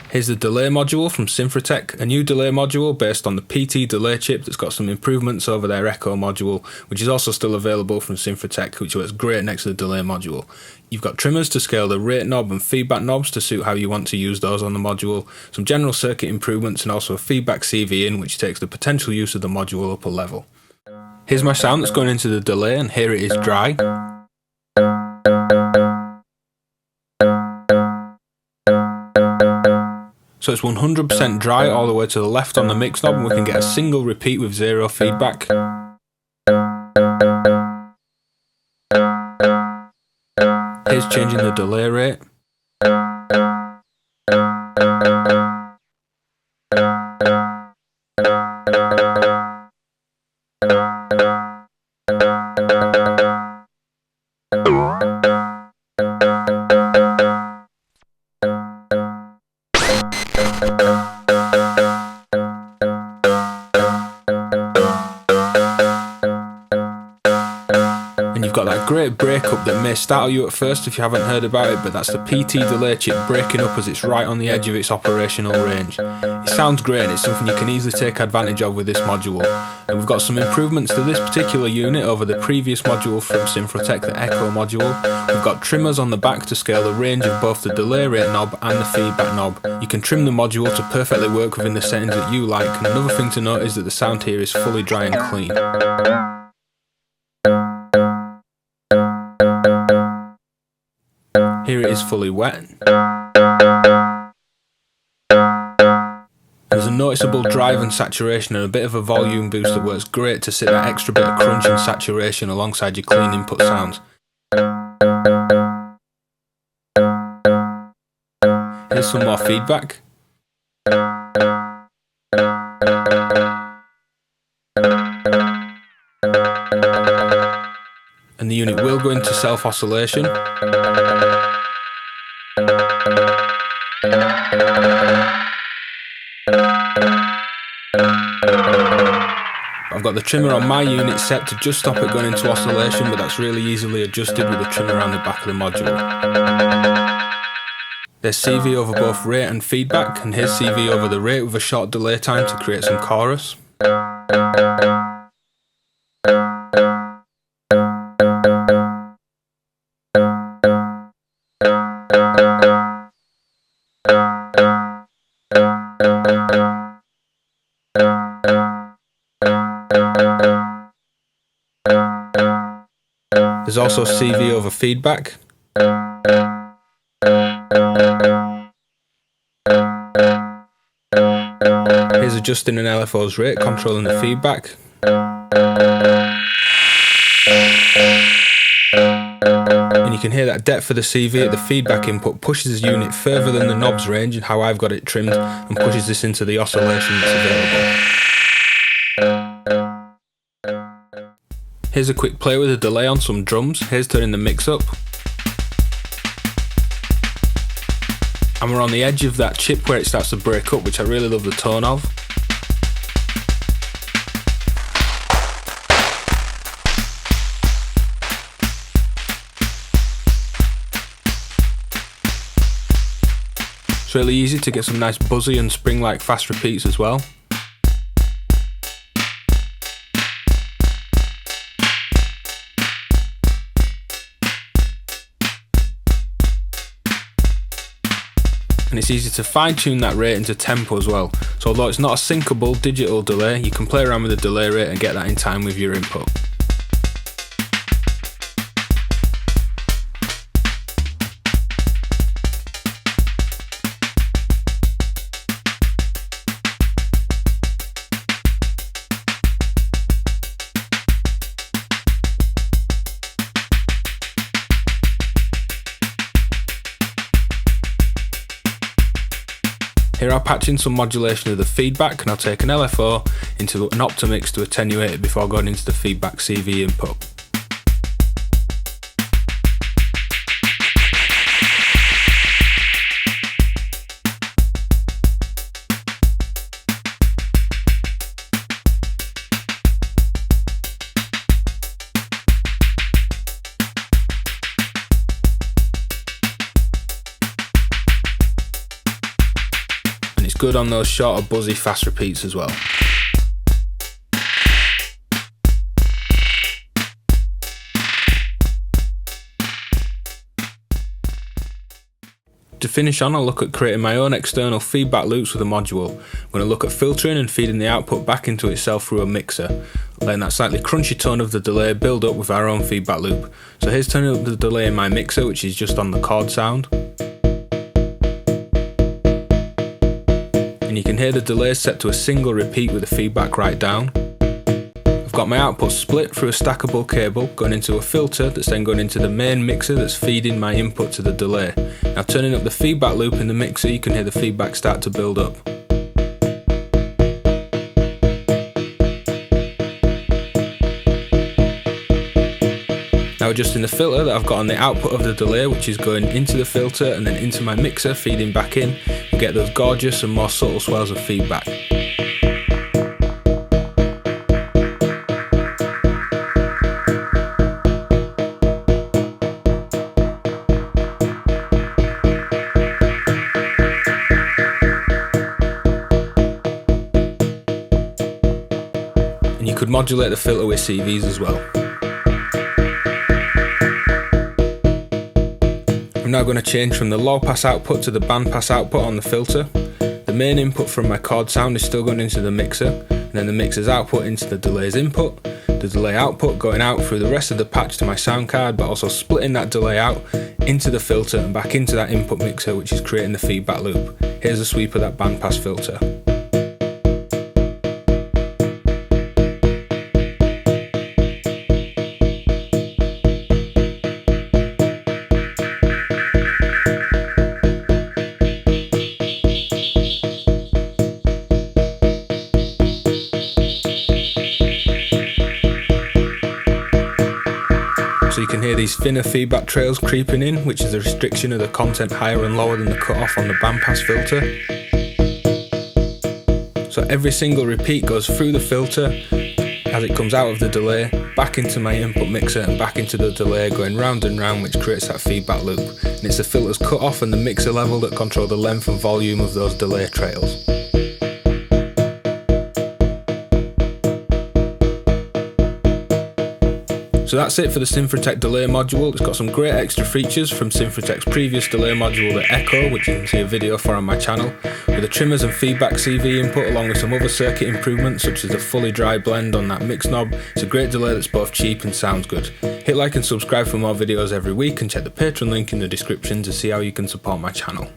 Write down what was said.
Here's the delay module from Synthrotek, a new delay module based on the PT delay chip that's got some improvements over their Echo module, which is also still available from Synthrotek, which works great next to the delay module. You've got trimmers to scale the rate knob and feedback knobs to suit how you want to use those on the module, some general circuit improvements and also a feedback CV in, which takes the potential use of the module up a level. Here's my sound that's going into the delay, and here it is dry. So it's 100% dry all the way to the left on the mix knob, and we can get a single repeat with zero feedback. Here's changing the delay rate. And you've got that great breakup that may startle you at first if you haven't heard about it, but that's the PT delay chip breaking up as it's right on the edge of its operational range. It sounds great and it's something you can easily take advantage of with this module. And we've got some improvements to this particular unit over the previous module from Synthrotek, the Echo module. We've got trimmers on the back to scale the range of both the delay rate knob and the feedback knob. You can trim the module to perfectly work within the settings that you like, and another thing to note is that the sound here is fully dry and clean. Here it is fully wet. There's a noticeable drive and saturation and a bit of a volume boost that works great to sit that extra bit of crunch and saturation alongside your clean input sounds. Here's some more feedback. And the unit will go into self-oscillation. I've got the trimmer on my unit set to just stop it going into oscillation, but that's really easily adjusted with the trimmer around the back of the module. There's CV over both rate and feedback, and here's CV over the rate with a short delay time to create some chorus. There's also CV over feedback. Here's adjusting an LFO's rate, controlling the feedback. And you can hear that depth of the CV at the feedback input pushes the unit further than the knob's range and how I've got it trimmed, and pushes this into the oscillation that's available. Here's a quick play with a delay on some drums. Here's turning the mix up. And we're on the edge of that chip where it starts to break up, which I really love the tone of. It's really easy to get some nice buzzy and spring-like fast repeats as well. And it's easy to fine-tune that rate into tempo as well. So although it's not a syncable digital delay, you can play around with the delay rate and get that in time with your input. Here I'll patch in some modulation of the feedback, and I'll take an LFO into an Optimix to attenuate it before going into the feedback CV input. it's good on those shorter buzzy fast repeats as well. To finish on, I'll look at creating my own external feedback loops with a module. I'm going to look at filtering and feeding the output back into itself through a mixer, letting that slightly crunchy tone of the delay build up with our own feedback loop. So here's turning up the delay in my mixer, which is just on the chord sound. And you can hear the delay set to a single repeat with the feedback right down. I've got my output split through a stackable cable going into a filter that's then going into the main mixer that's feeding my input to the delay. Now turning up the feedback loop in the mixer, you can hear the feedback start to build up. Now adjusting the filter that I've got on the output of the delay, which is going into the filter and then into my mixer feeding back in, we get those gorgeous and more subtle swells of feedback. You could modulate the filter with CVs as well. I'm now going to change from the low pass output to the band pass output on the filter. The main input from my chord sound is still going into the mixer, and then the mixer's output into the delay's input, the delay output going out through the rest of the patch to my sound card, but also splitting that delay out into the filter and back into that input mixer, which is creating the feedback loop. Here's a sweep of that band pass filter. So you can hear these thinner feedback trails creeping in, which is a restriction of the content higher and lower than the cutoff on the bandpass filter. So every single repeat goes through the filter as it comes out of the delay, back into my input mixer and back into the delay, going round and round, which creates that feedback loop. And it's the filter's cutoff and the mixer level that control the length and volume of those delay trails. So that's it for the Synthrotek delay module. It's got some great extra features from Synthrotek's previous delay module, the Echo, which you can see a video for on my channel, with the trimmers and feedback CV input along with some other circuit improvements such as the fully dry blend on that mix knob. It's a great delay that's both cheap and sounds good. Hit like and subscribe for more videos every week, and check the Patreon link in the description to see how you can support my channel.